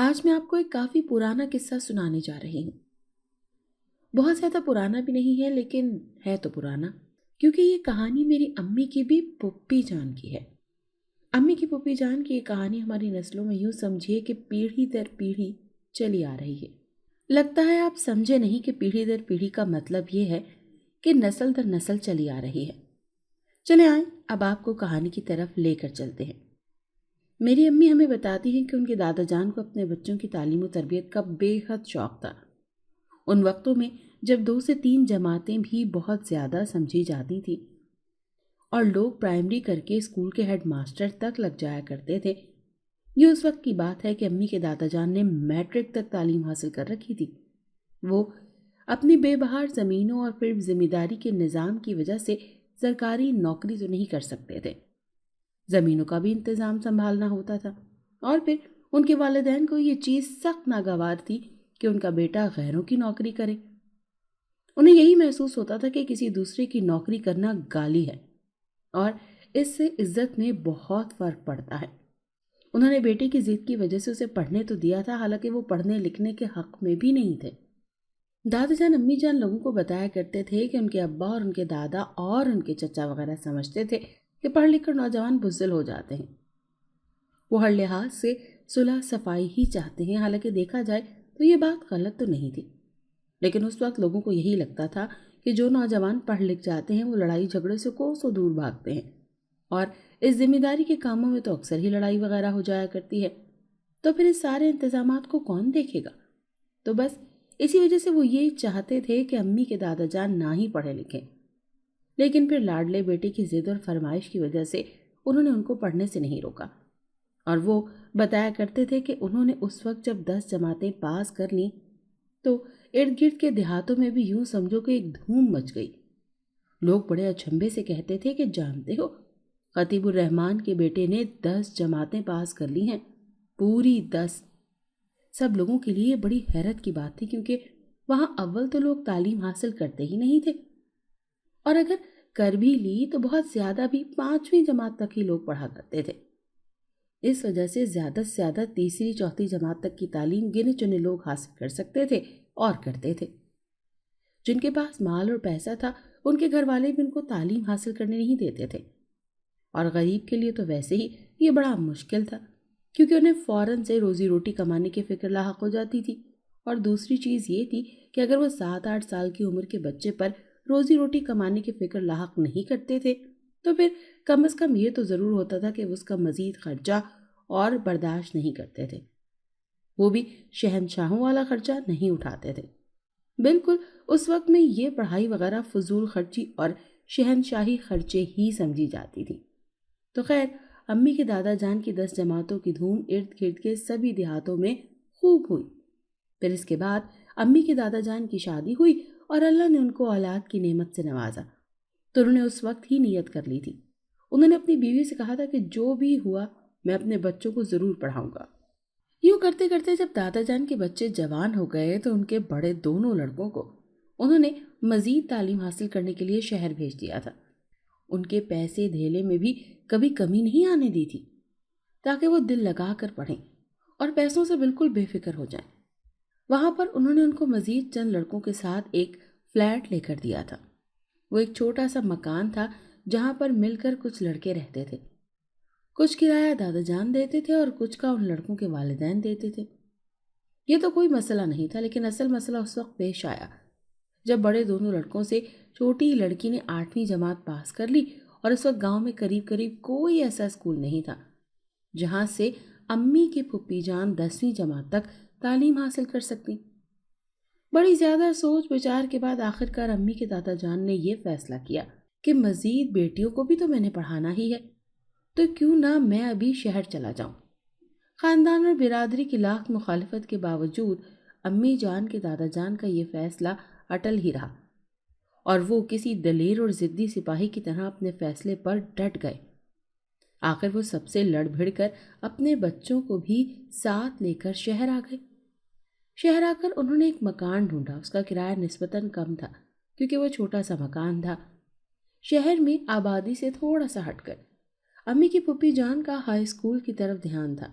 آج میں آپ کو ایک کافی پرانا قصہ سنانے جا رہی ہوں۔ بہت زیادہ پرانا بھی نہیں ہے لیکن ہے تو پرانا، کیونکہ یہ کہانی میری امی کی بھی پھپھی جان کی ہے۔ امی کی پھپھی جان کی یہ کہانی ہماری نسلوں میں یوں سمجھیے کہ پیڑھی در پیڑھی چلی آ رہی ہے۔ لگتا ہے آپ سمجھے نہیں کہ پیڑھی در پیڑھی کا مطلب یہ ہے کہ نسل در نسل چلی آ رہی ہے۔ چلے آئیں اب آپ کو کہانی کی طرف لے کر چلتے ہیں۔ میری امی ہمیں بتاتی ہیں کہ ان کے دادا جان کو اپنے بچوں کی تعلیم و تربیت کا بے حد شوق تھا۔ ان وقتوں میں جب 2 سے 3 جماعتیں بھی بہت زیادہ سمجھی جاتی تھی اور لوگ پرائمری کر کے اسکول کے ہیڈ ماسٹر تک لگ جایا کرتے تھے، یہ اس وقت کی بات ہے کہ امی کے دادا جان نے میٹرک تک تعلیم حاصل کر رکھی تھی۔ وہ اپنی بے بہار زمینوں اور پھر ذمہ داری کے نظام کی وجہ سے سرکاری نوکری تو نہیں کر سکتے تھے، زمینوں کا بھی انتظام سنبھالنا ہوتا تھا، اور پھر ان کے والدین کو یہ چیز سخت ناگوار تھی کہ ان کا بیٹا غیروں کی نوکری کرے۔ انہیں یہی محسوس ہوتا تھا کہ کسی دوسرے کی نوکری کرنا گالی ہے اور اس سے عزت میں بہت فرق پڑتا ہے۔ انہوں نے بیٹے کی ضد کی وجہ سے اسے پڑھنے تو دیا تھا، حالانکہ وہ پڑھنے لکھنے کے حق میں بھی نہیں تھے۔ دادا جان امی جان لوگوں کو بتایا کرتے تھے کہ ان کے ابا اور ان کے دادا اور ان کے چچا وغیرہ سمجھتے تھے کہ پڑھ لکھ کر نوجوان بزدل ہو جاتے ہیں، وہ ہر لحاظ سے صلح صفائی ہی چاہتے ہیں۔ حالانکہ دیکھا جائے تو یہ بات غلط تو نہیں تھی، لیکن اس وقت لوگوں کو یہی لگتا تھا کہ جو نوجوان پڑھ لکھ جاتے ہیں وہ لڑائی جھگڑے سے کوسوں دور بھاگتے ہیں، اور اس ذمہ داری کے کاموں میں تو اکثر ہی لڑائی وغیرہ ہو جایا کرتی ہے، تو پھر اس سارے انتظامات کو کون دیکھے گا؟ تو بس اسی وجہ سے وہ یہ چاہتے تھے کہ امی کے دادا جان نہ ہی پڑھے لکھیں، لیکن پھر لاڈلے بیٹے کی ضد اور فرمائش کی وجہ سے انہوں نے ان کو پڑھنے سے نہیں روکا، اور وہ بتایا کرتے تھے کہ انہوں نے اس وقت جب 10 جماعتیں پاس کر لیں تو ارد گرد کے دیہاتوں میں بھی یوں سمجھو کہ ایک دھوم مچ گئی۔ لوگ بڑے اچھمبے سے کہتے تھے کہ جانتے ہو، خطیب الرحمان کے بیٹے نے 10 جماعتیں پاس کر لی ہیں، پوری 10۔ سب لوگوں کے لیے بڑی حیرت کی بات تھی، کیونکہ وہاں اول تو لوگ تعلیم حاصل کرتے ہی نہیں تھے، اور اگر کر بھی لی تو بہت زیادہ بھی 5ویں جماعت تک ہی لوگ پڑھا کرتے تھے۔ اس وجہ سے زیادہ سے زیادہ 3ری 4تھی جماعت تک کی تعلیم گنے چنے لوگ حاصل کر سکتے تھے اور کرتے تھے۔ جن کے پاس مال اور پیسہ تھا ان کے گھر والے بھی ان کو تعلیم حاصل کرنے نہیں دیتے تھے، اور غریب کے لیے تو ویسے ہی یہ بڑا مشکل تھا، کیونکہ انہیں فوراً سے روزی روٹی کمانے کی فکر لاحق ہو جاتی تھی، اور دوسری چیز یہ تھی کہ اگر وہ 7-8 سال کی عمر کے بچے پر روزی روٹی کمانے کی فکر لاحق نہیں کرتے تھے تو پھر کم از کم یہ تو ضرور ہوتا تھا کہ وہ اس کا مزید خرچہ اور برداشت نہیں کرتے تھے، وہ بھی شہنشاہوں والا خرچہ نہیں اٹھاتے تھے۔ بالکل اس وقت میں یہ پڑھائی وغیرہ فضول خرچی اور شہنشاہی خرچے ہی سمجھی جاتی تھی۔ تو خیر، امی کے دادا جان کی 10 جماعتوں کی دھوم ارد گرد کے سبھی دیہاتوں میں خوب ہوئی۔ پھر اس کے بعد امی کے دادا جان کی شادی ہوئی اور اللہ نے ان کو اولاد کی نعمت سے نوازا، تو انہوں نے اس وقت ہی نیت کر لی تھی۔ انہوں نے اپنی بیوی سے کہا تھا کہ جو بھی ہوا میں اپنے بچوں کو ضرور پڑھاؤں گا۔ یوں کرتے کرتے جب دادا جان کے بچے جوان ہو گئے تو ان کے بڑے دونوں لڑکوں کو انہوں نے مزید تعلیم حاصل کرنے کے لیے شہر بھیج دیا تھا۔ ان کے پیسے دھیلے میں بھی کبھی کمی نہیں آنے دی تھی، تاکہ وہ دل لگا کر پڑھیں اور پیسوں سے بالکل بے فکر ہو جائیں۔ وہاں پر انہوں نے ان کو مزید چند لڑکوں کے ساتھ ایک فلیٹ لے کر دیا تھا۔ وہ ایک چھوٹا سا مکان تھا جہاں پر مل کر کچھ لڑکے رہتے تھے، کچھ کرایہ دادا جان دیتے تھے اور کچھ کا ان لڑکوں کے والدین دیتے تھے۔ یہ تو کوئی مسئلہ نہیں تھا، لیکن اصل مسئلہ اس وقت پیش آیا جب بڑے دونوں لڑکوں سے چھوٹی لڑکی نے 8ویں جماعت پاس کر لی، اور اس وقت گاؤں میں قریب کوئی ایسا اسکول نہیں تھا جہاں سے امی کی پھپھی جان 10ویں جماعت تک تعلیم حاصل کر سکتی۔ بڑی زیادہ سوچ بچار کے بعد آخرکار امی کے دادا جان نے یہ فیصلہ کیا کہ مزید بیٹیوں کو بھی تو میں نے پڑھانا ہی ہے، تو کیوں نہ میں ابھی شہر چلا جاؤں۔ خاندان اور برادری کی لاکھ مخالفت کے باوجود امی جان کے دادا جان کا یہ فیصلہ اٹل ہی رہا، اور وہ کسی دلیر اور ضدی سپاہی کی طرح اپنے فیصلے پر ڈٹ گئے۔ آخر وہ سب سے لڑ بھڑ کر اپنے بچوں کو بھی ساتھ لے کر شہر آ گئے۔ شہر آ کر انہوں نے ایک مکان ڈھونڈا، اس کا کرایہ نسبتاً کم تھا کیونکہ وہ چھوٹا سا مکان تھا، شہر میں آبادی سے تھوڑا سا ہٹ کر۔ امی کی پھپھی جان کا ہائی اسکول کی طرف دھیان تھا،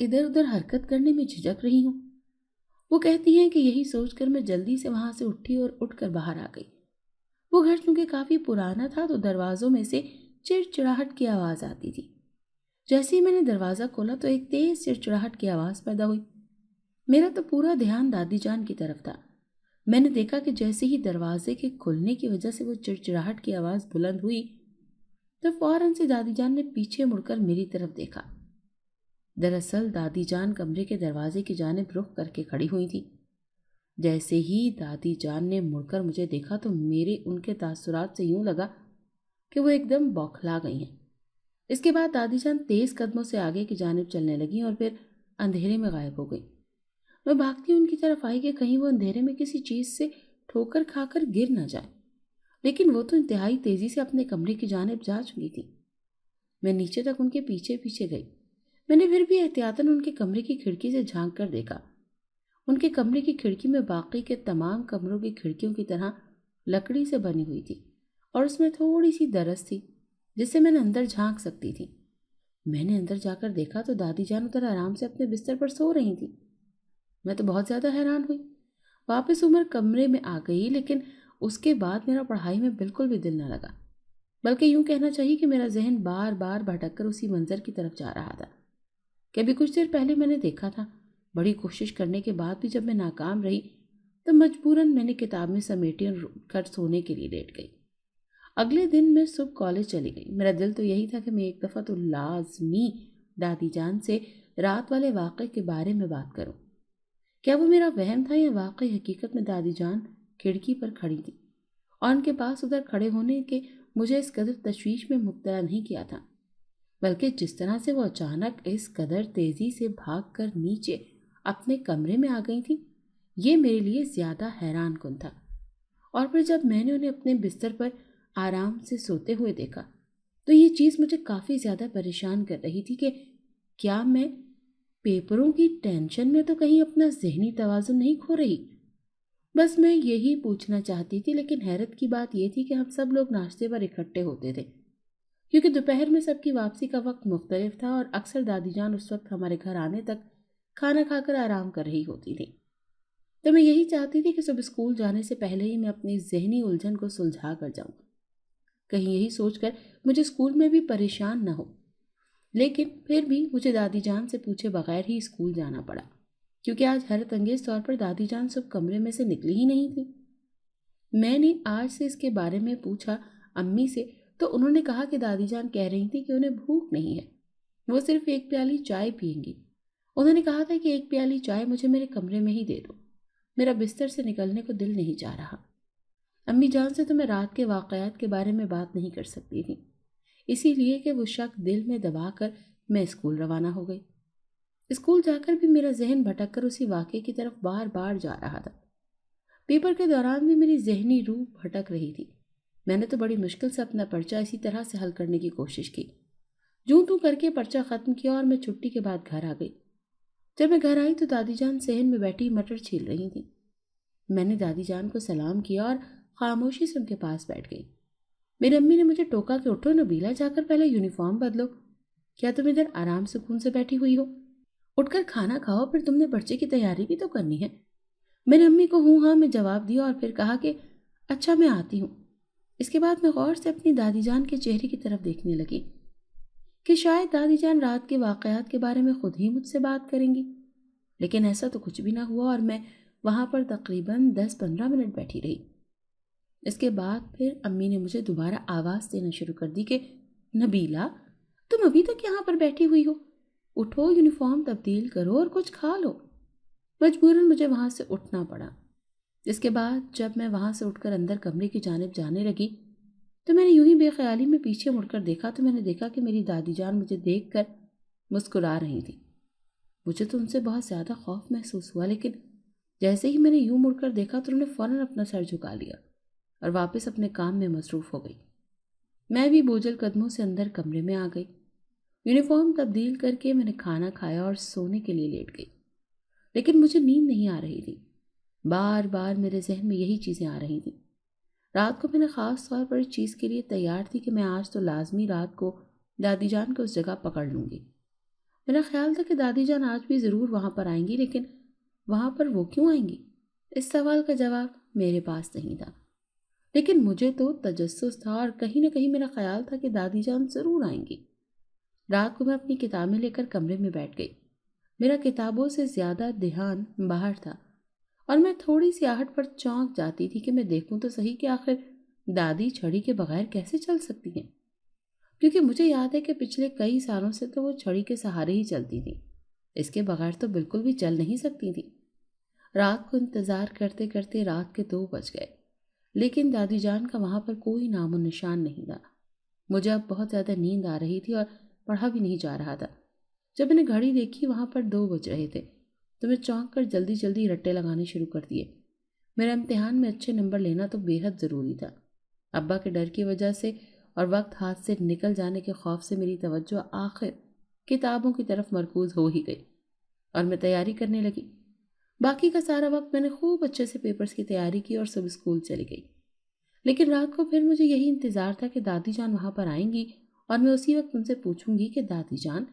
ادھر ادھر حرکت کرنے میں جھجک رہی ہوں۔ وہ کہتی ہیں کہ یہی سوچ کر میں جلدی سے وہاں سے اٹھی اور اٹھ کر باہر آ گئی۔ وہ گھر چونکہ کافی پرانا تھا تو دروازوں میں سے چڑچڑاہٹ کی آواز آتی تھی۔ جیسے ہی میں نے دروازہ کھولا تو ایک تیز چڑچڑاہٹ کی آواز پیدا ہوئی۔ میرا تو پورا دھیان دادی جان کی طرف تھا۔ میں نے دیکھا کہ جیسے ہی دروازے کے کھلنے کی وجہ سے وہ چڑچڑاہٹ کی آواز بلند ہوئی تو فوراً سے دادی جان نے پیچھے مڑ کر میری طرف دیکھا۔ دراصل دادی جان کمرے کے دروازے کی جانب رخ کر کے کھڑی ہوئی تھی۔ جیسے ہی دادی جان نے مڑ کر مجھے دیکھا تو میرے ان کے تاثرات سے یوں لگا کہ وہ ایک دم بوکھلا گئی ہیں۔ اس کے بعد دادی جان تیز قدموں سے آگے کی جانب چلنے لگیں اور پھر اندھیرے میں غائب ہو گئی۔ میں بھاگتی ان کی طرف آئی کہ کہیں وہ اندھیرے میں کسی چیز سے ٹھوکر کھا کر گر نہ جائے، لیکن وہ تو انتہائی تیزی سے اپنے کمرے کی جانب جا چکی تھی۔ میں نیچے تک ان کے پیچھے پیچھے گئی۔ میں نے پھر بھی احتیاطاً ان کے کمرے کی کھڑکی سے جھانک کر دیکھا۔ ان کے کمرے کی کھڑکی میں باقی کے تمام کمروں کی کھڑکیوں کی طرح لکڑی سے بنی ہوئی تھی اور اس میں تھوڑی سی درز تھی جس سے میں نے اندر جھانک سکتی تھی۔ میں نے اندر جا کر دیکھا تو دادی جان ادھر آرام سے اپنے بستر پر سو رہی تھی۔ میں تو بہت زیادہ حیران ہوئی۔ واپس عمر کمرے میں آ گئی، لیکن اس کے بعد میرا پڑھائی میں بالکل بھی دل نہ لگا، بلکہ یوں کہنا چاہیے کہ میرا ذہن بار بار بھٹک کر اسی منظر کی طرف جا رہا تھا کہ ابھی کچھ دیر پہلے میں نے دیکھا تھا۔ بڑی کوشش کرنے کے بعد بھی جب میں ناکام رہی تو مجبوراً میں نے کتاب میں سمیٹی اور کر سونے کے لیے لیٹ گئی۔ اگلے دن میں صبح کالج چلی گئی۔ میرا دل تو یہی تھا کہ میں ایک دفعہ تو لازمی دادی جان سے رات والے واقعے کے بارے میں بات کروں۔ کیا وہ میرا وہم تھا یا واقعی حقیقت میں دادی جان کھڑکی پر کھڑی تھی اور ان کے پاس ادھر کھڑے ہونے کے مجھے اس قدر تشویش میں مبتلا نہیں کیا تھا، بلکہ جس طرح سے وہ اچانک اس قدر تیزی سے بھاگ کر نیچے اپنے کمرے میں آ گئی تھی، یہ میرے لیے زیادہ حیران کن تھا۔ اور پھر جب میں نے انہیں اپنے بستر پر آرام سے سوتے ہوئے دیکھا تو یہ چیز مجھے کافی زیادہ پریشان کر رہی تھی کہ کیا میں پیپروں کی ٹینشن میں تو کہیں اپنا ذہنی توازن نہیں کھو رہی۔ بس میں یہی پوچھنا چاہتی تھی، لیکن حیرت کی بات یہ تھی کہ ہم سب لوگ ناشتے پر اکٹھے ہوتے تھے، کیونکہ دوپہر میں سب کی واپسی کا وقت مختلف تھا اور اکثر دادی جان اس وقت ہمارے گھر آنے تک کھانا کھا کر آرام کر رہی ہوتی تھی۔ تو میں یہی چاہتی تھی کہ صبح اسکول جانے سے پہلے ہی میں اپنی ذہنی الجھن کو سلجھا کر جاؤں، کہیں یہی سوچ کر مجھے اسکول میں بھی پریشان نہ ہو۔ لیکن پھر بھی مجھے دادی جان سے پوچھے بغیر ہی اسکول جانا پڑا، کیونکہ آج حیرت انگیز طور پر دادی جان صبح کمرے میں سے نکلی ہی نہیں تھی۔ میں نے آج سے اس کے بارے میں پوچھا امی سے تو انہوں نے کہا کہ دادی جان کہہ رہی تھی کہ انہیں بھوک نہیں ہے، وہ صرف ایک پیالی چائے پئیں گی۔ انہوں نے کہا تھا کہ ایک پیالی چائے مجھے میرے کمرے میں ہی دے دو، میرا بستر سے نکلنے کو دل نہیں چاہ رہا۔ امی جان سے تو میں رات کے واقعات کے بارے میں بات نہیں کر سکتی تھی، اسی لیے کہ وہ شک دل میں دبا کر میں اسکول روانہ ہو گئی۔ اسکول جا کر بھی میرا ذہن بھٹک کر اسی واقعے کی طرف بار بار جا رہا تھا۔ پیپر کے دوران بھی میری ذہنی روح بھٹک رہی تھی۔ میں نے تو بڑی مشکل سے اپنا پرچہ اسی طرح سے حل کرنے کی کوشش کی۔ جوں توں کر کے پرچہ ختم کیا اور میں چھٹی کے بعد گھر آ گئی۔ جب میں گھر آئی تو دادی جان صحن میں بیٹھی مٹر چھیل رہی تھیں۔ میں نے دادی جان کو سلام کیا اور خاموشی سے ان کے پاس بیٹھ گئی۔ میری امی نے مجھے ٹوکا کہ اٹھو نبیلہ، جا کر پہلے یونیفارم بدلو، کیا تم ادھر آرام سکون سے بیٹھی ہوئی ہو؟ اٹھ کر کھانا کھاؤ، پھر تم نے پرچے کی تیاری بھی تو کرنی ہے۔ میں نے امی کو ہوں ہاں میں جواب دیا اور پھر کہا کہ اچھا میں آتی ہوں۔ اس کے بعد میں غور سے اپنی دادی جان کے چہرے کی طرف دیکھنے لگی کہ شاید دادی جان رات کے واقعات کے بارے میں خود ہی مجھ سے بات کریں گی، لیکن ایسا تو کچھ بھی نہ ہوا اور میں وہاں پر تقریباً 10-15 منٹ بیٹھی رہی۔ اس کے بعد پھر امی نے مجھے دوبارہ آواز دینا شروع کر دی کہ نبیلہ، تم ابھی تک یہاں پر بیٹھی ہوئی ہو، اٹھو یونیفارم تبدیل کرو اور کچھ کھا لو۔ مجبوراً مجھے وہاں سے اٹھنا پڑا۔ اس کے بعد جب میں وہاں سے اٹھ کر اندر کمرے کی جانب جانے لگی تو میں نے یوں ہی بے خیالی میں پیچھے مڑ کر دیکھا تو میں نے دیکھا کہ میری دادی جان مجھے دیکھ کر مسکرا رہی تھی۔ مجھے تو ان سے بہت زیادہ خوف محسوس ہوا، لیکن جیسے ہی میں نے یوں مڑ کر دیکھا تو انہوں نے فوراً اپنا سر جھکا لیا اور واپس اپنے کام میں مصروف ہو گئی۔ میں بھی بوجھل قدموں سے اندر کمرے میں آ گئی۔ یونیفارم تبدیل کر کے میں نے کھانا کھایا اور سونے کے لیے لیٹ گئی، لیکن مجھے نیند نہیں آ رہی تھی۔ بار بار میرے ذہن میں یہی چیزیں آ رہی تھیں۔ رات کو میں نے خاص طور پر اس چیز کے لیے تیار تھی کہ میں آج تو لازمی رات کو دادی جان کو اس جگہ پکڑ لوں گی۔ میرا خیال تھا کہ دادی جان آج بھی ضرور وہاں پر آئیں گی، لیکن وہاں پر وہ کیوں آئیں گی؟ اس سوال کا جواب میرے پاس نہیں تھا، لیکن مجھے تو تجسس تھا اور کہیں نہ کہیں میرا خیال تھا کہ دادی جان ضرور آئیں گی۔ رات کو میں اپنی کتابیں لے کر کمرے میں بیٹھ گئی۔ میرا کتابوں سے زیادہ دھیان باہر تھا اور میں تھوڑی سی آہٹ پر چونک جاتی تھی کہ میں دیکھوں تو صحیح کہ آخر دادی چھڑی کے بغیر کیسے چل سکتی ہیں، کیونکہ مجھے یاد ہے کہ پچھلے کئی سالوں سے تو وہ چھڑی کے سہارے ہی چلتی تھیں، اس کے بغیر تو بالکل بھی چل نہیں سکتی تھیں۔ رات کو انتظار کرتے کرتے رات کے 2 بج گئے، لیکن دادی جان کا وہاں پر کوئی نام و نشان نہیں تھا۔ مجھے اب بہت زیادہ نیند آ رہی تھی اور پڑھا بھی نہیں جا رہا تھا۔ جب میں نے گھڑی دیکھی وہاں پر 2 بج رہے تھے تو میں چونک کر جلدی جلدی رٹے لگانے شروع کر دیے۔ میرا امتحان میں اچھے نمبر لینا تو بے حد ضروری تھا۔ ابا کے ڈر کی وجہ سے اور وقت ہاتھ سے نکل جانے کے خوف سے میری توجہ آخر کتابوں کی طرف مرکوز ہو ہی گئی اور میں تیاری کرنے لگی۔ باقی کا سارا وقت میں نے خوب اچھے سے پیپرز کی تیاری کی اور سب اسکول چلی گئی۔ لیکن رات کو پھر مجھے یہی انتظار تھا کہ دادی جان وہاں پر آئیں گی اور میں اسی وقت ان سے پوچھوں گی کہ دادی جان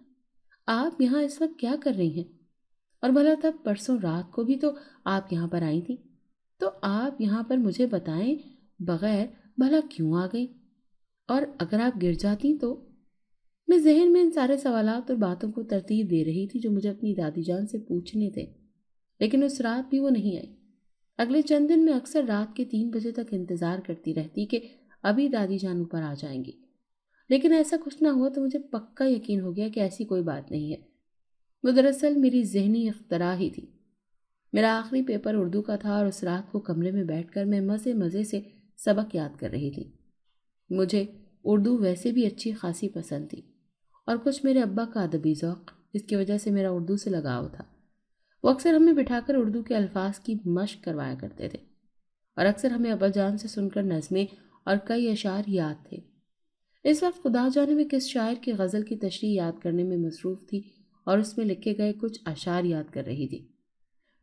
آپ یہاں اس وقت کیا کر رہی ہیں؟ اور بھلا تب پرسوں رات کو بھی تو آپ یہاں پر آئی تھی، تو آپ یہاں پر مجھے بتائیں بغیر بھلا کیوں آ گئی؟ اور اگر آپ گر جاتی تو؟ میں ذہن میں ان سارے سوالات اور باتوں کو ترتیب دے رہی تھی جو مجھے اپنی دادی جان سے پوچھنے تھے، لیکن اس رات بھی وہ نہیں آئی۔ اگلے چند دن میں اکثر رات کے 3 بجے تک انتظار کرتی رہتی کہ ابھی دادی جان اوپر آ جائیں گی، لیکن ایسا کچھ نہ ہوا تو مجھے پکا یقین ہو گیا کہ ایسی کوئی بات نہیں ہے۔ وہ دراصل میری ذہنی اختراع ہی تھی۔ میرا آخری پیپر اردو کا تھا اور اس رات کو کمرے میں بیٹھ کر میں مزے سے سبق یاد کر رہی تھی۔ مجھے اردو ویسے بھی اچھی خاصی پسند تھی اور کچھ میرے ابا کا ادبی ذوق، جس کی وجہ سے میرا اردو سے لگاؤ تھا۔ وہ اکثر ہمیں بٹھا کر اردو کے الفاظ کی مشق کروایا کرتے تھے اور اکثر ہمیں ابا جان سے سن کر نظمیں اور کئی اشعار یاد تھے۔ اس وقت خدا جانے میں کس شاعر کی غزل کی تشریح یاد کرنے میں مصروف تھی اور اس میں لکھے گئے کچھ اشعار یاد کر رہی تھی۔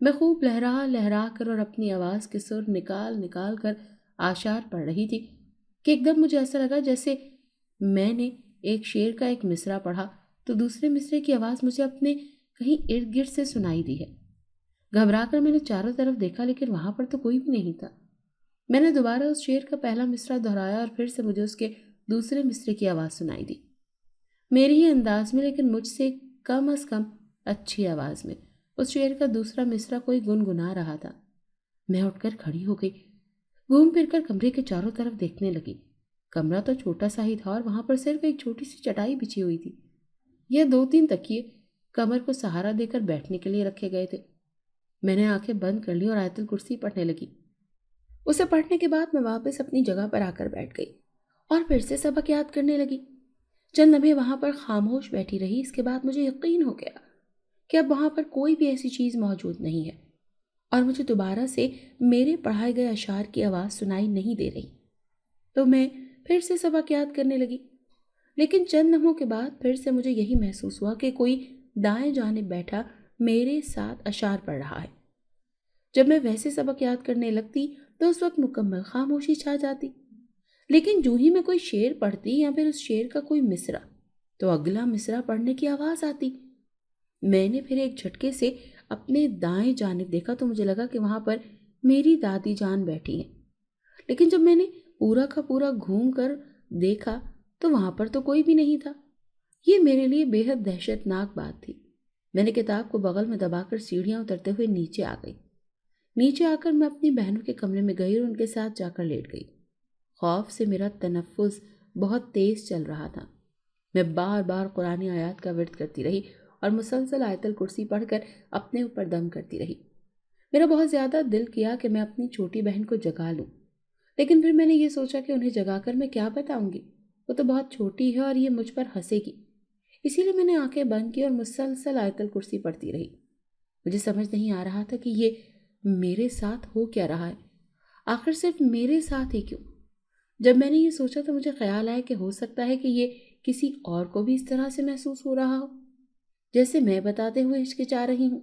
میں خوب لہرا کر اور اپنی آواز کے سر نکال کر اشعار پڑھ رہی تھی کہ ایک دم مجھے ایسا لگا جیسے میں نے ایک شعر کا ایک مصرع پڑھا تو دوسرے مصرعے کی آواز مجھے اپنے کہیں ارد گرد سے سنائی دی ہے۔ گھبرا کر میں نے چاروں طرف دیکھا لیکن وہاں پر تو کوئی بھی نہیں تھا۔ میں نے دوبارہ اس شعر کا پہلا مصرع دہرایا اور پھر سے مجھے اس کے دوسرے مصرعے کی آواز سنائی دی، میری ہی انداز میں لیکن مجھ سے کم از کم اچھی آواز میں۔ اس شعر کا دوسرا مصرع کوئی گنگنا رہا تھا۔ میں اٹھ کر کھڑی ہو گئی، گھوم پھر کر کمرے کے چاروں طرف دیکھنے لگی۔ کمرہ تو چھوٹا سا ہی تھا اور وہاں پر صرف ایک چھوٹی سی چٹائی بچھی ہوئی تھی، یہ 2-3 تکیے کمر کو سہارا دے کر بیٹھنے کے لیے رکھے گئے تھے۔ میں نے آنکھیں بند کر لی اور آیت الکرسی پڑھنے لگی۔ اسے پڑھنے کے بعد میں واپس اپنی جگہ پر آ کر بیٹھ گئی اور پھر سے سبق یاد کرنے لگی۔ چند لمحے وہاں پر خاموش بیٹھی رہی، اس کے بعد مجھے یقین ہو گیا کہ اب وہاں پر کوئی بھی ایسی چیز موجود نہیں ہے اور مجھے دوبارہ سے میرے پڑھائے گئے اشعار کی آواز سنائی نہیں دے رہی، تو میں پھر سے سبق یاد کرنے لگی۔ لیکن چند لمحوں کے بعد پھر سے مجھے یہی محسوس ہوا کہ کوئی دائیں جانب بیٹھا میرے ساتھ اشعار پڑھ رہا ہے۔ جب میں ویسے سبق یاد کرنے لگتی تو اس وقت مکمل خاموشی چھا جاتی، لیکن جو ہی میں کوئی شعر پڑھتی یا پھر اس شعر کا کوئی مصرع تو اگلا مصرع پڑھنے کی آواز آتی۔ میں نے پھر ایک جھٹکے سے اپنے دائیں جانب دیکھا تو مجھے لگا کہ وہاں پر میری دادی جان بیٹھی ہیں، لیکن جب میں نے پورا کا پورا گھوم کر دیکھا تو وہاں پر تو کوئی بھی نہیں تھا۔ یہ میرے لیے بے حد دہشت ناک بات تھی۔ میں نے کتاب کو بغل میں دبا کر سیڑھیاں اترتے ہوئے نیچے آ گئی۔ نیچے آ کر میں اپنی بہنوں کے کمرے میں گئی اور ان کے ساتھ جا کر لیٹ گئی۔ خوف سے میرا تنفس بہت تیز چل رہا تھا۔ میں بار بار قرآن آیات کا ورد کرتی رہی اور مسلسل آیت الکرسی پڑھ کر اپنے اوپر دم کرتی رہی۔ میرا بہت زیادہ دل کیا کہ میں اپنی چھوٹی بہن کو جگا لوں، لیکن پھر میں نے یہ سوچا کہ انہیں جگا کر میں کیا بتاؤں گی، وہ تو بہت چھوٹی ہے اور یہ مجھ پر ہنسے گی۔ اسی لیے میں نے آنکھیں بند کی اور مسلسل آیت الکرسی پڑھتی رہی۔ مجھے سمجھ نہیں آ رہا تھا کہ یہ میرے ساتھ ہو کیا رہا ہے، آخر صرف میرے ساتھ ہی کیوں؟ جب میں نے یہ سوچا تو مجھے خیال آیا کہ ہو سکتا ہے کہ یہ کسی اور کو بھی اس طرح سے محسوس ہو رہا ہو جیسے میں بتاتے ہوئے ہچکچا رہی ہوں۔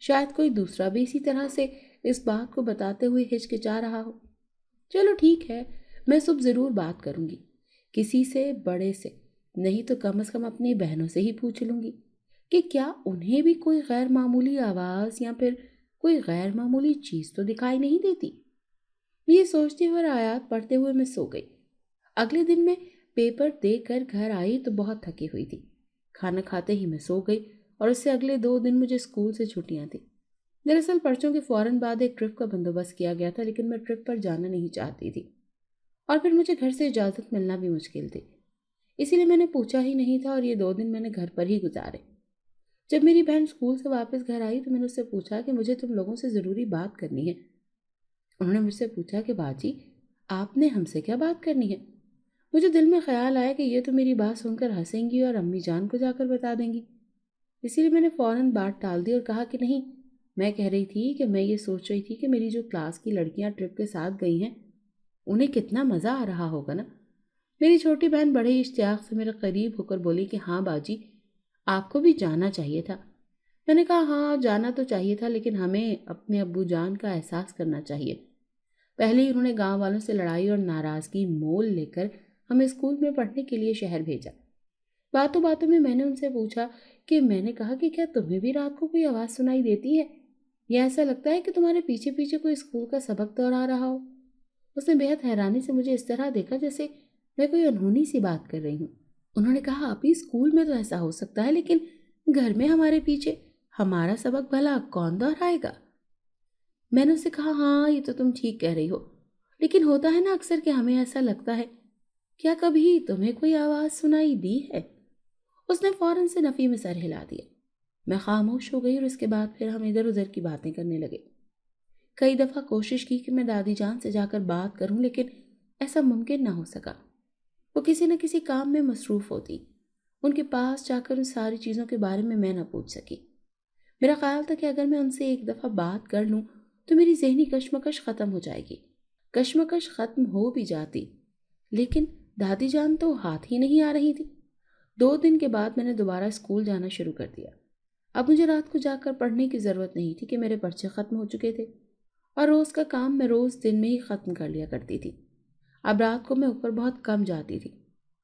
شاید کوئی دوسرا بھی اسی طرح سے اس بات کو بتاتے ہوئے ہچکچا رہا ہو۔ چلو ٹھیک ہے، میں صبح ضرور بات کروں گی، کسی سے بڑے سے نہیں تو کم از کم اپنی بہنوں سے ہی پوچھ لوں گی کہ کیا انہیں بھی کوئی غیر معمولی آواز یا پھر کوئی غیر معمولی چیز تو دکھائی نہیں دیتی۔ یہ سوچتے ہوئے اور آیات پڑھتے ہوئے میں سو گئی۔ اگلے دن میں پیپر دے کر گھر آئی تو بہت تھکی ہوئی تھی۔ کھانا کھاتے ہی میں سو گئی اور اس سے اگلے 2 دن مجھے اسکول سے چھٹیاں تھیں۔ دراصل پرچوں کے فوراً بعد ایک ٹرپ کا بندوبست کیا گیا تھا، لیکن میں ٹرپ پر جانا نہیں چاہتی تھی اور پھر مجھے گھر سے اجازت ملنا بھی مشکل تھی، اسی لیے میں نے پوچھا ہی نہیں تھا اور یہ 2 دن میں نے گھر پر ہی گزارے۔ جب میری بہن اسکول سے واپس گھر آئی تو میں نے اس سے پوچھا کہ مجھے تم لوگوں سے ضروری بات کرنی ہے۔ انہوں نے مجھ سے پوچھا کہ باجی آپ نے ہم سے کیا بات کرنی ہے؟ مجھے دل میں خیال آیا کہ یہ تو میری بات سن کر ہنسیں گی اور امی جان کو جا کر بتا دیں گی، اسی لیے میں نے فوراً بات ٹال دی اور کہا کہ نہیں، میں کہہ رہی تھی کہ میں یہ سوچ رہی تھی کہ میری جو کلاس کی لڑکیاں ٹرپ کے ساتھ گئی ہیں انہیں کتنا مزہ آ رہا ہوگا نا۔ میری چھوٹی بہن بڑے ہی اشتیاق سے میرے قریب ہو کر بولی کہ ہاں باجی آپ کو بھی جانا چاہیے تھا۔ میں نے کہا ہاں جانا تو چاہیے تھا، لیکن ہمیں اپنے ابو جان کا احساس کرنا چاہیے۔ پہلے ہی انہوں نے گاؤں والوں سے لڑائی اور ناراضگی مول لے کر ہمیں اسکول میں پڑھنے کے لیے شہر بھیجا۔ باتوں باتوں میں نے ان سے پوچھا کہ میں نے کہا کہ کیا تمہیں بھی رات کو کوئی آواز سنائی دیتی ہے یا ایسا لگتا ہے کہ تمہارے پیچھے پیچھے کوئی اسکول کا سبق دہرا رہا ہو؟ اس نے بہت حیرانی سے مجھے اس طرح دیکھا جیسے میں کوئی انہونی سی بات کر رہی ہوں۔ انہوں نے کہا ابھی اسکول میں تو ایسا ہو سکتا ہے، لیکن گھر میں ہمارے پیچھے ہمارا سبق بھلا کون دہرائے گا؟ میں نے اسے کہا ہاں یہ تو تم ٹھیک کہہ رہی ہو، لیکن ہوتا ہے نا اکثر کہ ہمیں ایسا لگتا ہے۔ کیا کبھی تمہیں کوئی آواز سنائی دی ہے؟ اس نے فوراً سے نفی میں سر ہلا دیا۔ میں خاموش ہو گئی اور اس کے بعد پھر ہم ادھر ادھر کی باتیں کرنے لگے۔ کئی دفعہ کوشش کی کہ میں دادی جان سے جا کر بات کروں، لیکن ایسا ممکن نہ ہو سکا۔ وہ کسی نہ کسی کام میں مصروف ہوتی، ان کے پاس جا کر ان ساری چیزوں کے بارے میں نہ پوچھ سکی۔ میرا خیال تھا کہ اگر میں ان سے ایک دفعہ بات کر لوں تو میری ذہنی کشمکش ختم ہو جائے گی۔ کشمکش ختم ہو بھی جاتی، لیکن دادی جان تو ہاتھ ہی نہیں آ رہی تھی۔ 2 دن کے بعد میں نے دوبارہ اسکول جانا شروع کر دیا۔ اب مجھے رات کو جا کر پڑھنے کی ضرورت نہیں تھی کہ میرے پرچے ختم ہو چکے تھے اور روز کا کام میں روز دن میں ہی ختم کر لیا کرتی تھی۔ اب رات کو میں اوپر بہت کم جاتی تھی۔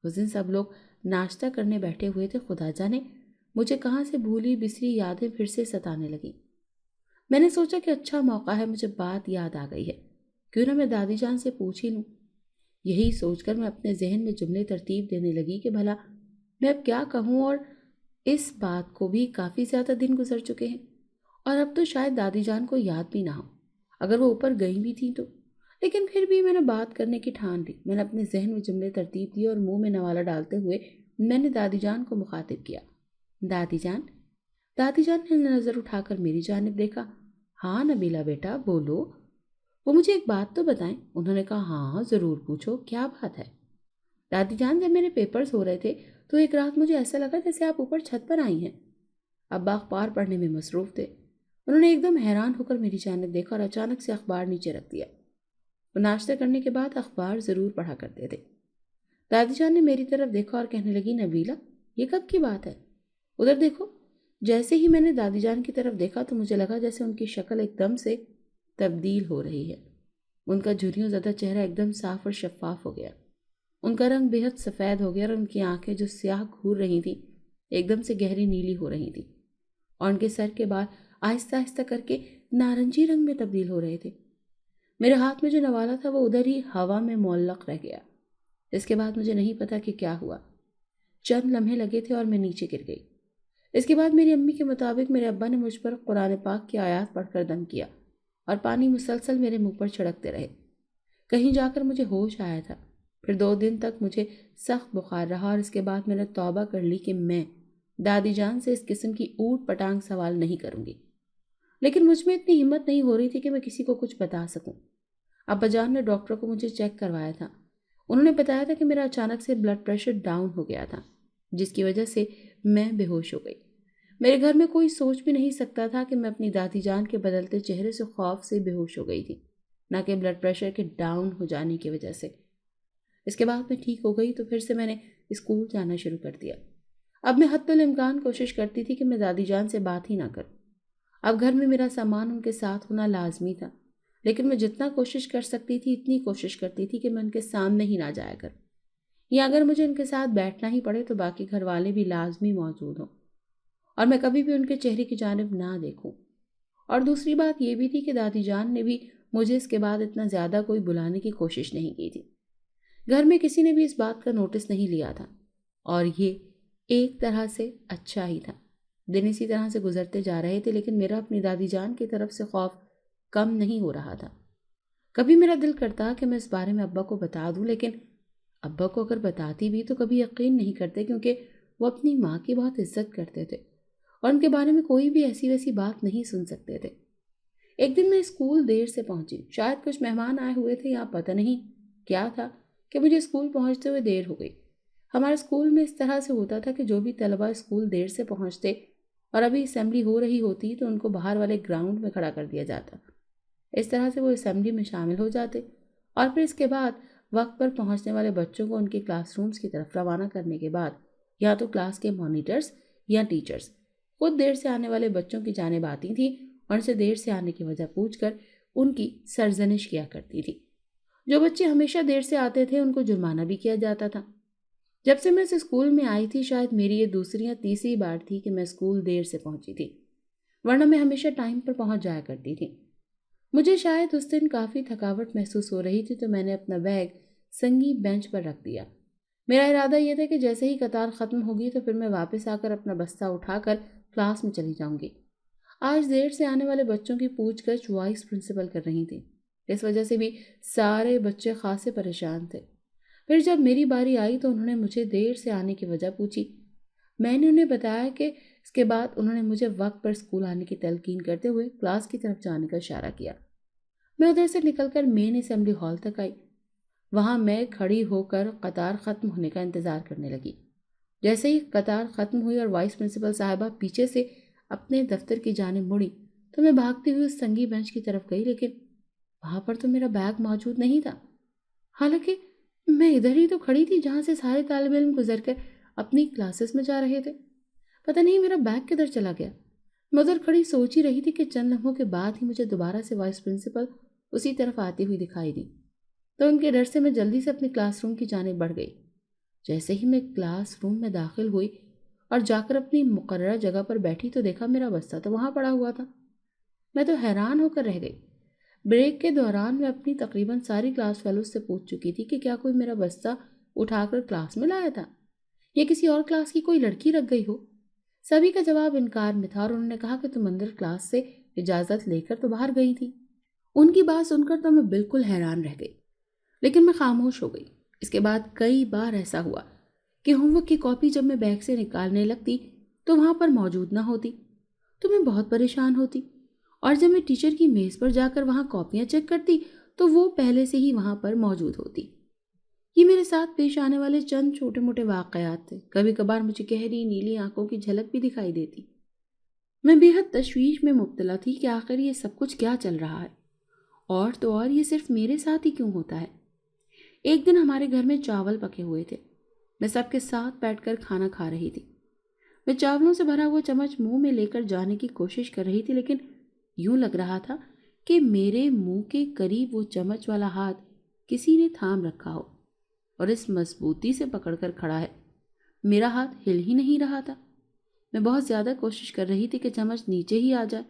اس دن سب لوگ ناشتہ کرنے بیٹھے ہوئے تھے، خدا جانے مجھے کہاں سے بھولی بسری یادیں پھر سے ستانے لگیں۔ میں نے سوچا کہ اچھا موقع ہے، مجھے بات یاد آ گئی ہے، کیوں نہ میں دادی جان سے پوچھ ہی لوں۔ یہی سوچ کر میں اپنے ذہن میں جملے ترتیب دینے لگی کہ بھلا میں اب کیا کہوں، اور اس بات کو بھی کافی زیادہ دن گزر چکے ہیں اور اب تو شاید دادی جان کو یاد بھی نہ ہو اگر وہ اوپر گئی بھی تھیں تو۔ لیکن پھر بھی میں نے بات کرنے کی ٹھان لی۔ میں نے اپنے ذہن میں جملے ترتیب دیے اور منہ میں نوالا ڈالتے ہوئے میں نے دادی جان کو مخاطب کیا۔ دادی جان۔ دادی جان نے نظر اٹھا کر میری جانب دیکھا۔ ہاں نبیلہ بیٹا بولو، وہ مجھے ایک بات تو بتائیں۔ انہوں نے کہا ہاں ضرور پوچھو، کیا بات ہے؟ دادی جان جب میرے پیپرز ہو رہے تھے تو ایک رات مجھے ایسا لگا جیسے آپ اوپر چھت پر آئی ہیں۔ ابا اخبار پڑھنے میں مصروف تھے۔ انہوں نے ایک دم حیران ہو کر میری جانب دیکھا اور اچانک سے اخبار نیچے رکھ دیا۔ وہ ناشتہ کرنے کے بعد اخبار ضرور پڑھا کرتے تھے۔ دادی جان نے میری طرف دیکھا اور کہنے لگی نبیلہ یہ کب کی بات ہے؟ ادھر دیکھو۔ جیسے ہی میں نے دادی جان کی طرف دیکھا تو مجھے لگا جیسے ان کی شکل ایک دم سے تبدیل ہو رہی ہے۔ ان کا جھریوں زدہ چہرہ ایک دم صاف اور شفاف ہو گیا۔ ان کا رنگ بہت سفید ہو گیا اور ان کی آنکھیں جو سیاہ گھور رہی تھیں ایک دم سے گہری نیلی ہو رہی تھیں اور ان کے سر کے بال آہستہ آہستہ کر کے نارنجی رنگ میں تبدیل ہو رہے تھے۔ میرے ہاتھ میں جو نوالا تھا وہ ادھر ہی ہوا میں معلق رہ گیا۔ اس کے بعد مجھے نہیں پتا کہ کیا ہوا۔ چند لمحے لگے تھے اور میں نیچے گر گئی۔ اس کے بعد میری امی کے مطابق میرے ابا نے مجھ پر قرآن پاک کی آیات پڑھ کر دم کیا اور پانی مسلسل میرے منہ پر چھڑکتے رہے۔ کہیں جا کر مجھے ہوش آیا تھا۔ پھر 2 دن تک مجھے سخت بخار رہا اور اس کے بعد میں نے توبہ کر لی کہ میں دادی جان سے اس قسم کی اوٹ پٹانگ سوال نہیں کروں گی۔ لیکن مجھ میں اتنی ہمت نہیں ہو رہی تھی کہ میں کسی کو کچھ بتا سکوں۔ ابا جان نے ڈاکٹر کو مجھے چیک کروایا تھا۔ انہوں نے بتایا تھا کہ میرا اچانک سے بلڈ پریشر ڈاؤن ہو گیا تھا، جس کی وجہ سے میں بے ہوش ہو گئی۔ میرے گھر میں کوئی سوچ بھی نہیں سکتا تھا کہ میں اپنی دادی جان کے بدلتے چہرے سے خوف سے بے ہوش ہو گئی تھی، نہ کہ بلڈ پریشر کے ڈاؤن ہو جانے کی وجہ سے۔ اس کے بعد میں ٹھیک ہو گئی تو پھر سے میں نے اسکول جانا شروع کر دیا۔ اب میں حتی الامکان کوشش کرتی تھی کہ میں دادی جان سے بات ہی نہ کروں۔ اب گھر میں میرا سامان ان کے ساتھ ہونا لازمی تھا، لیکن میں جتنا کوشش کر سکتی تھی اتنی کوشش کرتی تھی کہ میں ان کے سامنے ہی نہ جایا کروں، یا اگر مجھے ان کے ساتھ بیٹھنا ہی پڑے تو باقی گھر والے بھی لازمی موجود ہوں۔ اور میں کبھی بھی ان کے چہرے کی جانب نہ دیکھوں۔ اور دوسری بات یہ بھی تھی کہ دادی جان نے بھی مجھے اس کے بعد اتنا زیادہ کوئی بلانے کی کوشش نہیں کی تھی۔ گھر میں کسی نے بھی اس بات کا نوٹس نہیں لیا تھا، اور یہ ایک طرح سے اچھا ہی تھا۔ دن اسی طرح سے گزرتے جا رہے تھے، لیکن میرا اپنی دادی جان کی طرف سے خوف کم نہیں ہو رہا تھا۔ کبھی میرا دل کرتا کہ میں اس بارے میں ابا کو بتا دوں، لیکن ابا کو اگر بتاتی بھی تو کبھی یقین نہیں کرتے، کیونکہ وہ اپنی ماں کی بہت عزت کرتے تھے اور ان کے بارے میں کوئی بھی ایسی ویسی بات نہیں سن سکتے تھے۔ ایک دن میں اسکول دیر سے پہنچی، شاید کچھ مہمان آئے ہوئے تھے یا پتہ نہیں کیا تھا کہ مجھے اسکول پہنچتے ہوئے دیر ہو گئی۔ ہمارے اسکول میں اس طرح سے ہوتا تھا کہ جو بھی طلبہ اسکول دیر سے پہنچتے اور ابھی اسمبلی ہو رہی ہوتی تو ان کو باہر والے گراؤنڈ میں کھڑا کر دیا جاتا۔ اس طرح سے وہ اسمبلی میں شامل ہو جاتے اور پھر اس کے بعد وقت پر پہنچنے والے بچوں کو ان کے کلاس رومز کی طرف روانہ کرنے کے بعد یا تو کلاس کے مانیٹرز یا ٹیچرز خود دیر سے آنے والے بچوں کی جانب آتی تھیں اور ان سے دیر سے آنے کی وجہ پوچھ کر ان کی سرزنش کیا کرتی تھی۔ جو بچے ہمیشہ دیر سے آتے تھے ان کو جرمانہ بھی کیا جاتا تھا۔ جب سے میں اس اسکول میں آئی تھی، شاید میری یہ دوسری یا تیسری بار تھی کہ میں اسکول دیر سے پہنچی تھی، ورنہ میں ہمیشہ ٹائم پر پہنچ جایا کرتی تھی۔ مجھے شاید اس دن کافی تھکاوٹ محسوس ہو رہی تھی، تو میں نے اپنا بیگ سنگی بینچ پر رکھ دیا۔ میرا ارادہ یہ تھا کہ جیسے ہی قطار ختم ہوگی تو پھر میں واپس آ کر اپنا بستہ اٹھا کر کلاس میں چلی جاؤں گی۔ آج دیر سے آنے والے بچوں کی پوچھ گچھ وائس پرنسپل کر رہی تھی، اس وجہ سے بھی سارے بچے خاصے پریشان تھے۔ پھر جب میری باری آئی تو انہوں نے مجھے دیر سے آنے کی وجہ پوچھی۔ میں نے انہیں بتایا کہ اس کے بعد انہوں نے مجھے وقت پر اسکول آنے کی تلقین کرتے ہوئے کلاس کی طرف جانے کا اشارہ کیا۔ میں ادھر سے نکل کر مین اسمبلی ہال تک آئی۔ وہاں میں کھڑی ہو کر قطار ختم ہونے کا انتظار کرنے لگی۔ جیسے ہی قطار ختم ہوئی اور وائس پرنسپل صاحبہ پیچھے سے اپنے دفتر کی جانب مڑی تو میں بھاگتی ہوئی اس سنگی بینچ کی طرف گئی، لیکن وہاں پر تو میرا بیگ موجود نہیں تھا۔ حالانکہ میں ادھر ہی تو کھڑی تھی جہاں سے سارے طالب علم گزر کر اپنی کلاسز میں جا رہے تھے۔ پتہ نہیں میرا بیگ کدھر چلا گیا۔ میں ادھر کھڑی سوچ ہی رہی تھی کہ چند لمحوں کے بعد ہی مجھے دوبارہ سے وائس پرنسپل اسی طرف آتی ہوئی دکھائی دی، تو ان کے ڈر سے میں جلدی سے اپنے کلاس روم کی جانب بڑھ گئی۔ جیسے ہی میں کلاس روم میں داخل ہوئی اور جا کر اپنی مقررہ جگہ پر بیٹھی تو دیکھا میرا بستہ تو وہاں پڑا ہوا تھا۔ میں تو حیران ہو کر رہ گئی۔ بریک کے دوران میں اپنی تقریباً ساری کلاس فیلوز سے پوچھ چکی تھی کہ کیا کوئی میرا بستہ اٹھا کر کلاس میں لایا تھا یا کسی اور کلاس کی کوئی لڑکی رکھ گئی ہو۔ سبھی کا جواب انکار میں تھا اور انہوں نے کہا کہ تم اندر کلاس سے اجازت لے کر تو باہر گئی تھی۔ ان کی بات سن کر تو میں بالکل حیران رہ گئی، لیکن میں خاموش ہو گئی۔ اس کے بعد کئی بار ایسا ہوا کہ ہوم ورک کی کاپی جب میں بیگ سے نکالنے لگتی تو وہاں پر موجود نہ ہوتی، تو میں بہت پریشان ہوتی، اور جب میں ٹیچر کی میز پر جا کر وہاں کاپیاں چیک کرتی تو وہ پہلے سے ہی وہاں پر موجود ہوتی۔ یہ میرے ساتھ پیش آنے والے چند چھوٹے موٹے واقعات تھے۔ کبھی کبھار مجھے گہری نیلی آنکھوں کی جھلک بھی دکھائی دیتی۔ میں بے حد تشویش میں مبتلا تھی کہ آخر یہ سب کچھ کیا چل رہا ہے، اور تو اور یہ صرف میرے ساتھ ہی کیوں ہوتا ہے۔ ایک دن ہمارے گھر میں چاول پکے ہوئے تھے۔ میں سب کے ساتھ بیٹھ کر کھانا کھا رہی تھی۔ میں چاولوں سے بھرا ہوا چمچ منہ میں لے کر جانے کی کوشش کر رہی تھی، لیکن یوں لگ رہا تھا کہ میرے منہ کے قریب وہ چمچ والا ہاتھ کسی نے تھام رکھا ہو اور اس مضبوطی سے پکڑ کر کھڑا ہے۔ میرا ہاتھ ہل ہی نہیں رہا تھا۔ میں بہت زیادہ کوشش کر رہی تھی کہ چمچ نیچے ہی آ جائے۔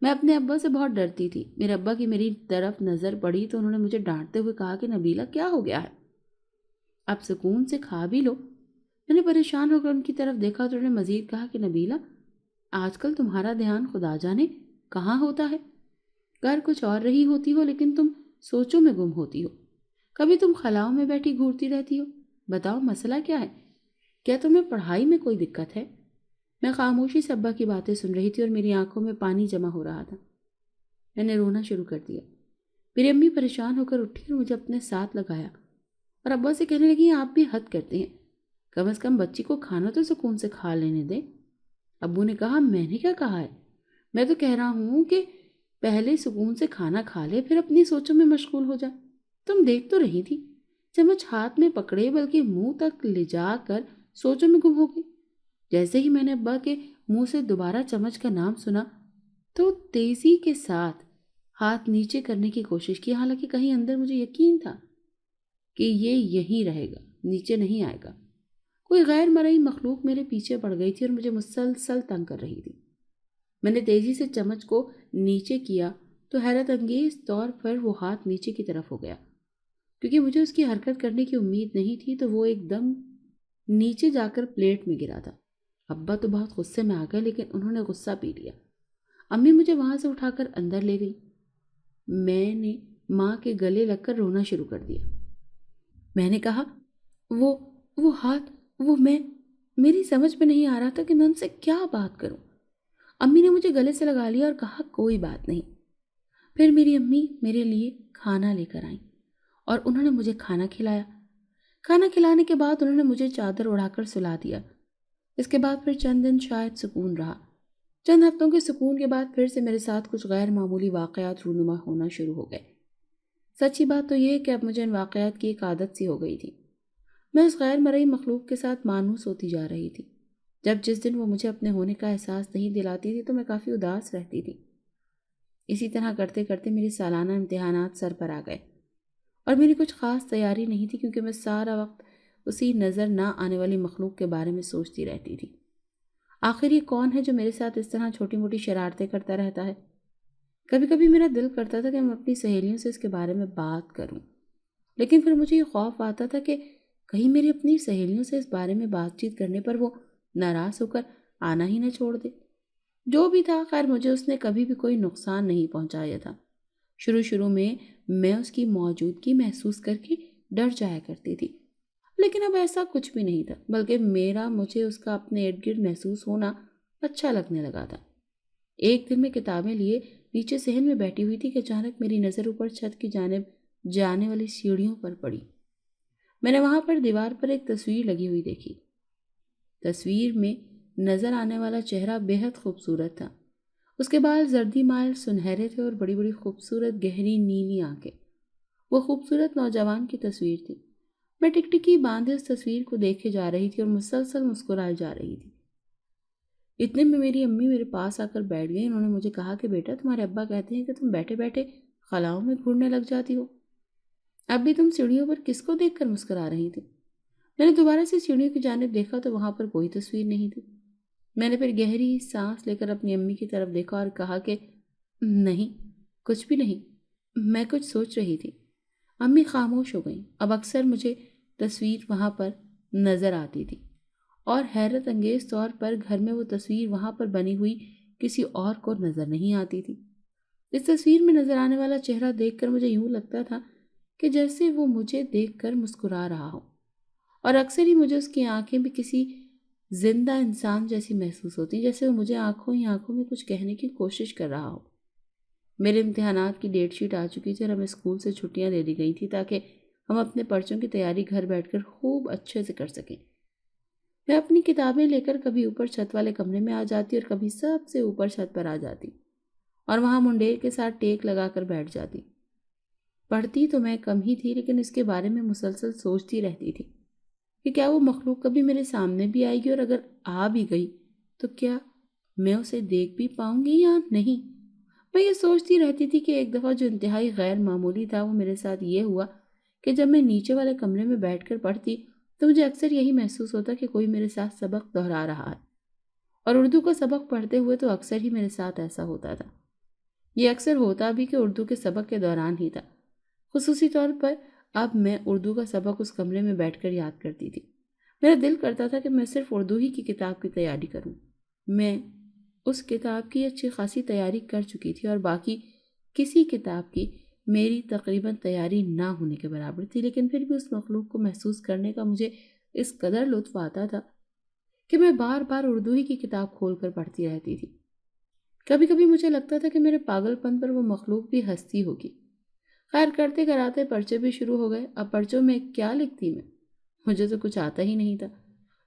میں اپنے ابا سے بہت ڈرتی تھی۔ میرے ابا کی میری طرف نظر پڑی تو انہوں نے مجھے ڈانٹتے ہوئے کہا کہ نبیلہ کیا ہو گیا ہے، اب سکون سے کھا بھی لو۔ میں نے پریشان ہو کر ان کی طرف دیکھا تو انہوں نے مزید کہا کہ نبیلہ آج کل تمہارا دھیان خدا جانے کہاں ہوتا ہے، کر کچھ اور رہی ہوتی ہو لیکن تم سوچوں میں گم ہوتی ہو۔ کبھی تم خلاؤں میں بیٹھی گھورتی رہتی ہو۔ بتاؤ مسئلہ کیا ہے؟ کیا تمہیں پڑھائی میں کوئی دقت ہے؟ میں خاموشی سے ابا کی باتیں سن رہی تھی اور میری آنکھوں میں پانی جمع ہو رہا تھا۔ میں نے رونا شروع کر دیا۔ میری امی پریشان ہو کر اٹھی اور مجھے اپنے ساتھ لگایا اور ابا سے کہنے لگی آپ بھی حد کرتے ہیں، کم از کم بچی کو کھانا تو سکون سے کھا لینے دیں۔ ابو نے کہا میں نے کیا کہا ہے، میں تو کہہ رہا ہوں کہ پہلے سکون سے کھانا کھا لے پھر اپنی سوچوں میں مشغول ہو جائے۔ تم دیکھ تو رہی تھی چمچ ہاتھ میں پکڑے بلکہ منہ تک لے جا کر سوچوں میں گم ہو گئی۔ جیسے ہی میں نے ابا کے منہ سے دوبارہ چمچ کا نام سنا تو تیزی کے ساتھ ہاتھ نیچے کرنے کی کوشش کی، حالانکہ کہیں اندر مجھے یقین تھا کہ یہ یہیں رہے گا، نیچے نہیں آئے گا۔ کوئی غیر مرئی مخلوق میرے پیچھے پڑ گئی تھی اور مجھے مسلسل تنگ کر رہی تھی۔ میں نے تیزی سے چمچ کو نیچے کیا تو حیرت انگیز طور پر وہ ہاتھ نیچے کی طرف ہو گیا۔ کیونکہ مجھے اس کی حرکت کرنے کی امید نہیں تھی تو وہ ایک دم نیچے جا کر پلیٹ میں گرا تھا۔ ابا تو بہت غصے میں آ گئے لیکن انہوں نے غصہ پی لیا۔ امی مجھے وہاں سے اٹھا کر اندر لے گئی۔ میں نے ماں کے گلے لگ کر رونا شروع کر دیا۔ میں نے کہا وہ ہاتھ، میری سمجھ میں نہیں آ رہا تھا کہ میں ان سے کیا بات کروں۔ امی نے مجھے گلے سے لگا لیا اور کہا کوئی بات نہیں۔ پھر میری امی میرے لیے کھانا لے کر آئیں اور انہوں نے مجھے کھانا کھلایا۔ کھانا کھلانے کے بعد انہوں نے مجھے چادر اڑا کر سلا دیا۔ اس کے بعد پھر چند دن شاید سکون رہا۔ چند ہفتوں کے سکون کے بعد پھر سے میرے ساتھ کچھ غیر معمولی واقعات رونما ہونا شروع ہو گئے۔ سچی بات تو یہ ہے کہ اب مجھے ان واقعات کی ایک عادت سی ہو گئی تھی۔ میں اس غیر مرئی مخلوق کے ساتھ مانوس ہوتی جا رہی تھی۔ جس دن وہ مجھے اپنے ہونے کا احساس نہیں دلاتی تھی تو میں کافی اداس رہتی تھی۔ اسی طرح کرتے کرتے میری سالانہ امتحانات سر پر آ گئے اور میری کچھ خاص تیاری نہیں تھی کیونکہ میں سارا وقت اسی نظر نہ آنے والی مخلوق کے بارے میں سوچتی رہتی تھی۔ آخر یہ کون ہے جو میرے ساتھ اس طرح چھوٹی موٹی شرارتیں کرتا رہتا ہے؟ کبھی کبھی میرا دل کرتا تھا کہ میں اپنی سہیلیوں سے اس کے بارے میں بات کروں، لیکن پھر مجھے یہ خوف آتا تھا کہ کہیں میری اپنی سہیلیوں سے اس بارے میں بات چیت کرنے پر وہ ناراض ہو کر آنا ہی نہ چھوڑ دے۔ جو بھی تھا، خیر مجھے اس نے کبھی بھی کوئی نقصان نہیں پہنچایا تھا۔ شروع میں اس کی موجودگی محسوس کر کے ڈر جایا کرتی تھی، لیکن اب ایسا کچھ بھی نہیں تھا، بلکہ مجھے اس کا اپنے ارد گرد محسوس ہونا اچھا لگنے لگا تھا۔ ایک دن میں کتابیں لیے نیچے صحن میں بیٹھی ہوئی تھی کہ اچانک میری نظر اوپر چھت کی جانب جانے والی سیڑھیوں پر پڑی۔ میں نے وہاں پر دیوار پر ایک تصویر لگی ہوئی دیکھی۔ تصویر میں نظر آنے والا چہرہ بے حد خوبصورت تھا۔ اس کے بال زردی مائل سنہرے تھے اور بڑی بڑی خوبصورت گہری نیلی آنکھیں۔ وہ خوبصورت نوجوان کی تصویر تھی۔ میں ٹکٹکی باندھے اس تصویر کو دیکھے جا رہی تھی اور مسلسل مسکرائے جا رہی تھی۔ اتنے میں میری امی میرے پاس آ کر بیٹھ گئی۔ انہوں نے مجھے کہا کہ بیٹا، تمہارے ابا کہتے ہیں کہ تم بیٹھے بیٹھے خلاؤں میں گھورنے لگ جاتی ہو۔ اب بھی تم سیڑھیوں پر کس کو دیکھ کر مسکرا رہی تھی؟ میں نے دوبارہ سے سیڑھیوں کی جانب دیکھا تو وہاں پر کوئی تصویر نہیں تھی۔ میں نے پھر گہری سانس لے کر اپنی امی کی طرف دیکھا اور کہا کہ نہیں، کچھ بھی نہیں، میں کچھ سوچ رہی تھی۔ امی خاموش ہو گئیں۔ اب اکثر مجھے تصویر وہاں پر نظر آتی تھی اور حیرت انگیز طور پر گھر میں وہ تصویر وہاں پر بنی ہوئی کسی اور کو نظر نہیں آتی تھی۔ اس تصویر میں نظر آنے والا چہرہ دیکھ کر مجھے یوں لگتا تھا کہ جیسے وہ مجھے دیکھ کر مسکرا رہا ہو، اور اکثر ہی مجھے اس کی آنکھیں بھی کسی زندہ انسان جیسی محسوس ہوتی، جیسے وہ مجھے آنکھوں میں کچھ کہنے کی کوشش کر رہا ہو۔ میرے امتحانات کی ڈیٹ شیٹ آ چکی تھی اور ہمیں اسکول سے چھٹیاں دے دی گئی تھی تاکہ ہم اپنے پرچوں کی تیاری گھر بیٹھ کر خوب اچھے سے کر سکیں۔ میں اپنی کتابیں لے کر کبھی اوپر چھت والے کمرے میں آ جاتی اور کبھی سب سے اوپر چھت پر آ جاتی اور وہاں منڈیر کے ساتھ ٹیک لگا کر بیٹھ جاتی۔ پڑھتی تو میں کم ہی تھی لیکن اس کے بارے میں مسلسل سوچتی رہتی تھی کہ کیا وہ مخلوق کبھی میرے سامنے بھی آئے گی، اور اگر آ بھی گئی تو کیا میں اسے دیکھ بھی پاؤں گی یا نہیں۔ میں یہ سوچتی رہتی تھی کہ ایک دفعہ جو انتہائی غیر معمولی تھا وہ میرے ساتھ یہ ہوا کہ جب میں نیچے والے کمرے میں بیٹھ کر پڑھتی تو مجھے اکثر یہی محسوس ہوتا کہ کوئی میرے ساتھ سبق دہرا رہا ہے، اور اردو کا سبق پڑھتے ہوئے تو اکثر ہی میرے ساتھ ایسا ہوتا تھا۔ یہ اکثر ہوتا بھی کہ اردو کے سبق کے دوران ہی تھا۔ خصوصی طور پر اب میں اردو کا سبق اس کمرے میں بیٹھ کر یاد کرتی تھی۔ میرا دل کرتا تھا کہ میں صرف اردو ہی کی کتاب کی تیاری کروں۔ میں اس کتاب کی اچھی خاصی تیاری کر چکی تھی اور باقی کسی کتاب کی میری تقریباً تیاری نہ ہونے کے برابر تھی، لیکن پھر بھی اس مخلوق کو محسوس کرنے کا مجھے اس قدر لطف آتا تھا کہ میں بار بار اردو ہی کی کتاب کھول کر پڑھتی رہتی تھی۔ کبھی کبھی مجھے لگتا تھا کہ میرے پاگل پن پر وہ مخلوق بھی ہنستی ہوگی۔ خیر کرتے کراتے پرچے بھی شروع ہو گئے۔ اب پرچوں میں کیا لکھتی میں؟ مجھے تو کچھ آتا ہی نہیں تھا۔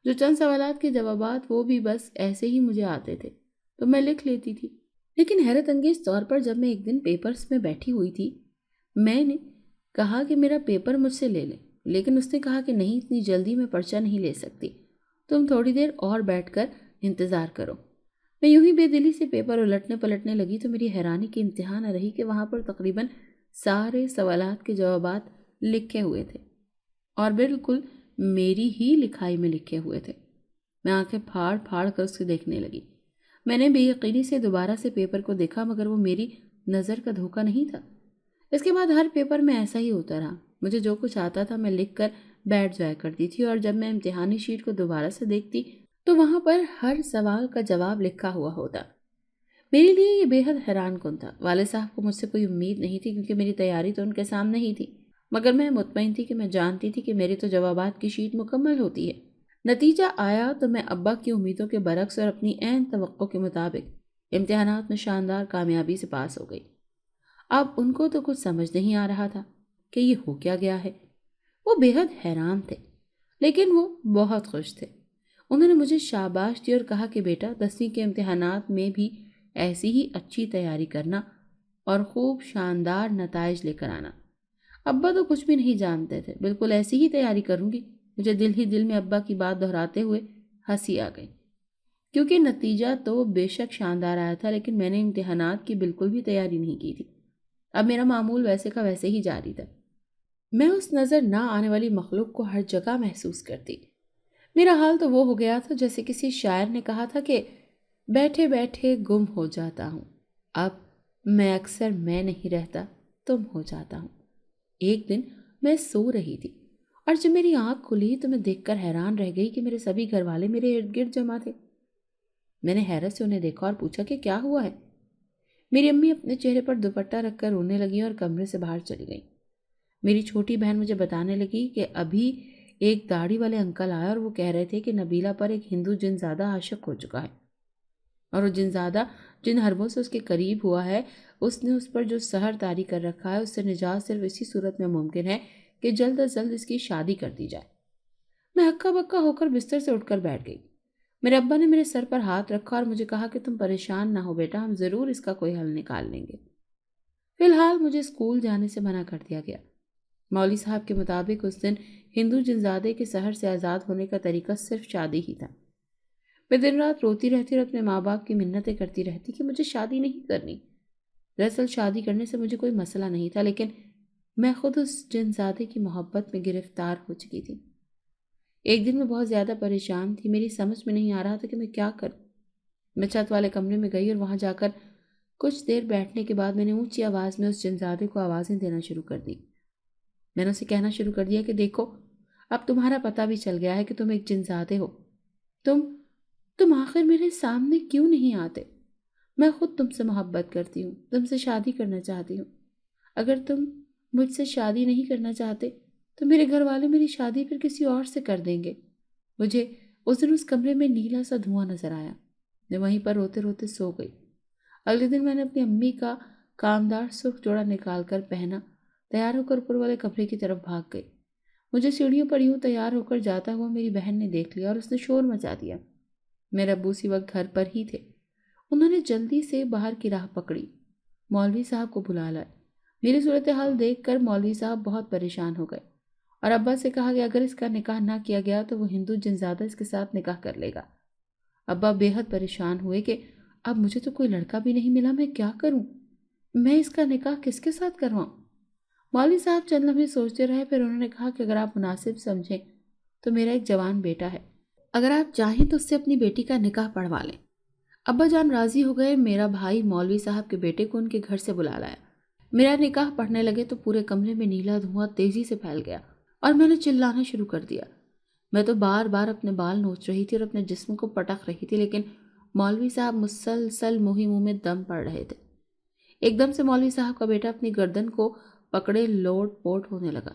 جو چند سوالات کے جوابات وہ بھی بس ایسے ہی مجھے آتے تھے تو میں لکھ لیتی تھی۔ لیکن حیرت انگیز طور پر جب میں ایک دن پیپرز میں بیٹھی ہوئی تھی، میں نے کہا کہ میرا پیپر مجھ سے لے لے، لیکن اس نے کہا کہ نہیں، اتنی جلدی میں پرچہ نہیں لے سکتی، تم تھوڑی دیر اور بیٹھ کر انتظار کرو۔ میں یوں ہی بے دلی سے پیپر الٹنے پلٹنے لگی تو میری حیرانی کی انتہا نہ رہی کہ وہاں پر تقریباً سارے سوالات کے جوابات لکھے ہوئے تھے اور بالکل میری ہی لکھائی میں لکھے ہوئے تھے۔ میں آنکھیں پھاڑ پھاڑ کر اسے دیکھنے لگی۔ میں نے بے یقینی سے دوبارہ سے پیپر کو دیکھا، مگر وہ میری نظر کا دھوکہ نہیں تھا۔ اس کے بعد ہر پیپر میں ایسا ہی ہوتا رہا۔ مجھے جو کچھ آتا تھا میں لکھ کر بیٹھ جایا کرتی تھی، اور جب میں امتحانی شیٹ کو دوبارہ سے دیکھتی تو وہاں پر ہر سوال کا جواب لکھا ہوا ہوتا۔ میرے لیے یہ بے حد حیران کن تھا۔ والد صاحب کو مجھ سے کوئی امید نہیں تھی، کیونکہ میری تیاری تو ان کے سامنے ہی تھی، مگر میں مطمئن تھی کہ میں جانتی تھی کہ میری تو جوابات کی شیٹ مکمل ہوتی ہے۔ نتیجہ آیا تو میں ابا کی امیدوں کے برعکس اور اپنی عین توقع کے مطابق امتحانات میں شاندار کامیابی سے پاس ہو گئی۔ اب ان کو تو کچھ سمجھ نہیں آ رہا تھا کہ یہ ہو کیا گیا ہے۔ وہ بے حد حیران تھے، لیکن وہ بہت خوش تھے۔ انہوں نے مجھے شاباش دی اور کہا کہ بیٹا 10ویں کے امتحانات میں بھی ایسی ہی اچھی تیاری کرنا اور خوب شاندار نتائج لے کر آنا۔ ابا تو کچھ بھی نہیں جانتے تھے، بالکل ایسی ہی تیاری کروں گی۔ مجھے دل ہی دل میں ابا کی بات دہراتے ہوئے ہنسی آ گئی، کیونکہ نتیجہ تو بے شک شاندار آیا تھا، لیکن میں نے امتحانات کی بالکل بھی تیاری نہیں کی تھی۔ اب میرا معمول ویسے کا ویسے ہی جاری تھا۔ میں اس نظر نہ آنے والی مخلوق کو ہر جگہ محسوس کرتی۔ میرا حال تو وہ ہو گیا تھا جیسے کسی شاعر نے کہا تھا کہ بیٹھے بیٹھے گم ہو جاتا ہوں، اب میں اکثر میں نہیں رہتا، تم ہو جاتا ہوں۔ ایک دن میں سو رہی تھی، اور جب میری آنکھ کھلی تو میں دیکھ کر حیران رہ گئی کہ میرے سبھی گھر والے میرے ارد گرد جمع تھے۔ میں نے حیرت سے انہیں دیکھا اور پوچھا کہ کیا ہوا ہے۔ میری امی اپنے چہرے پر دوپٹہ رکھ کر رونے لگی اور کمرے سے باہر چلی گئی۔ میری چھوٹی بہن مجھے بتانے لگی کہ ابھی ایک داڑھی والے انکل آئے اور وہ کہہ رہے تھے کہ نبیلہ پر ایک ہندو جن زادہ عاشق ہو چکا ہے، اور وہ جن زادہ جن حربوں سے اس کے قریب ہوا ہے، اس نے اس پر جو سحر طاری کر رکھا ہے، اس سے نجات صرف اسی صورت میں ممکن ہے کہ جلد از جلد اس کی شادی کر دی جائے۔ میں ہکا بکا ہو کر بستر سے اٹھ کر بیٹھ گئی۔ میرے ابا نے میرے سر پر ہاتھ رکھا اور مجھے کہا کہ تم پریشان نہ ہو بیٹا، ہم ضرور اس کا کوئی حل نکال لیں گے۔ فی الحال مجھے اسکول جانے سے منع کر دیا گیا۔ مولوی صاحب کے مطابق اس دن ہندو جنزادے کے سحر سے آزاد ہونے کا طریقہ صرف شادی ہی تھا۔ میں دن رات روتی رہتی اور اپنے ماں باپ کی منتیں کرتی رہتی کہ مجھے شادی نہیں کرنی۔ دراصل شادی کرنے سے مجھے کوئی مسئلہ نہیں تھا، لیکن میں خود اس جنزادے کی محبت میں گرفتار ہو چکی تھی۔ ایک دن میں بہت زیادہ پریشان تھی، میری سمجھ میں نہیں آ رہا تھا کہ میں کیا کروں۔ میں چھت والے کمرے میں گئی اور وہاں جا کر کچھ دیر بیٹھنے کے بعد میں نے اونچی آواز میں اس جنزادے کو آوازیں دینا شروع کر دی۔ میں نے اسے کہنا شروع کر دیا کہ دیکھو، اب تمہارا پتہ بھی چل گیا ہے کہ تم ایک جنزادے ہو۔ تم آخر میرے سامنے کیوں نہیں آتے؟ میں خود تم سے محبت کرتی ہوں، تم سے شادی کرنا چاہتی ہوں۔ اگر تم مجھ سے شادی نہیں کرنا چاہتے تو میرے گھر والے میری شادی پھر کسی اور سے کر دیں گے۔ مجھے اس دن اس کمرے میں نیلا سا دھواں نظر آیا۔ میں وہیں پر روتے روتے سو گئی۔ اگلے دن میں نے اپنی امی کا کامدار سرخ جوڑا نکال کر پہنا، تیار ہو کر اوپر والے کمرے کی طرف بھاگ گئی۔ مجھے سیڑھیوں پر یوں تیار ہو کر جاتا ہوا میری بہن نے دیکھ لیا اور اس نے شور مچا دیا۔ میرے ابو اسی وقت گھر پر ہی تھے۔ انہوں نے جلدی سے باہر کی راہ پکڑی، مولوی صاحب کو بلا لائے۔ میری صورتحال دیکھ کر مولوی صاحب بہت پریشان ہو گئے اور ابا سے کہا کہ اگر اس کا نکاح نہ کیا گیا تو وہ ہندو جنزادہ اس کے ساتھ نکاح کر لے گا۔ ابا بے حد پریشان ہوئے کہ اب مجھے تو کوئی لڑکا بھی نہیں ملا، میں کیا کروں؟ میں اس کا نکاح کس کے ساتھ کرواؤں؟ مولوی صاحب چند لمحے سوچتے رہے، پھر انہوں نے کہا کہ اگر آپ مناسب سمجھیں تو میرا ایک جوان بیٹا ہے، اگر آپ چاہیں تو اس سے اپنی بیٹی کا نکاح پڑھوا لیں۔ ابا جان راضی ہو گئے۔ میرا بھائی مولوی صاحب کے بیٹے کو ان کے گھر سے بلا لایا۔ میرا نکاح پڑھنے لگے تو پورے کمرے میں نیلا دھواں تیزی سے پھیل گیا اور میں نے چلانا شروع کر دیا۔ میں تو بار بار اپنے بال نوچ رہی تھی اور اپنے جسم کو پٹک رہی تھی، لیکن مولوی صاحب مسلسل منہ میں دم پڑ رہے تھے۔ ایک دم سے مولوی صاحب کا بیٹا اپنی گردن کو پکڑے لوٹ پوٹ ہونے لگا۔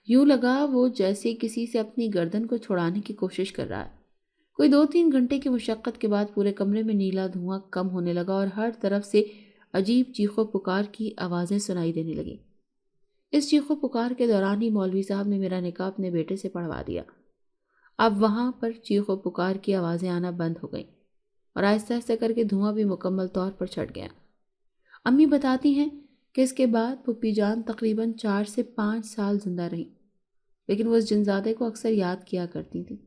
یوں لگا وہ جیسے کسی سے اپنی گردن کو چھڑانے کی کوشش کر رہا ہے۔ کوئی 2-3 گھنٹے کی مشقت کے بعد پورے کمرے میں نیلا دھواں کم ہونے لگا اور ہر طرف سے عجیب چیخو پکار کی آوازیں سنائی دینے لگیں۔ اس چیخو پکار کے دوران ہی مولوی صاحب نے میرا نکاح اپنے بیٹے سے پڑھوا دیا۔ اب وہاں پر چیخو پکار کی آوازیں آنا بند ہو گئیں اور آہستہ آہستہ کر کے دھواں بھی مکمل طور پر چھٹ گیا۔ امی بتاتی ہیں کہ اس کے بعد پھپھی جان تقریباً 4 سے 5 سال زندہ رہیں، لیکن وہ اس جنزادے کو اکثر یاد کیا کرتی تھیں۔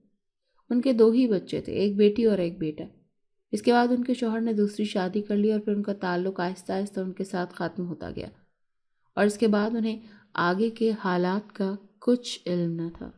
ان کے 2 ہی بچے تھے، ایک بیٹی اور ایک بیٹا۔ اس کے بعد ان کے شوہر نے دوسری شادی کر لی اور پھر ان کا تعلق آہستہ آہستہ ان کے ساتھ ختم ہوتا گیا، اور اس کے بعد انہیں آگے کے حالات کا کچھ علم نہ تھا۔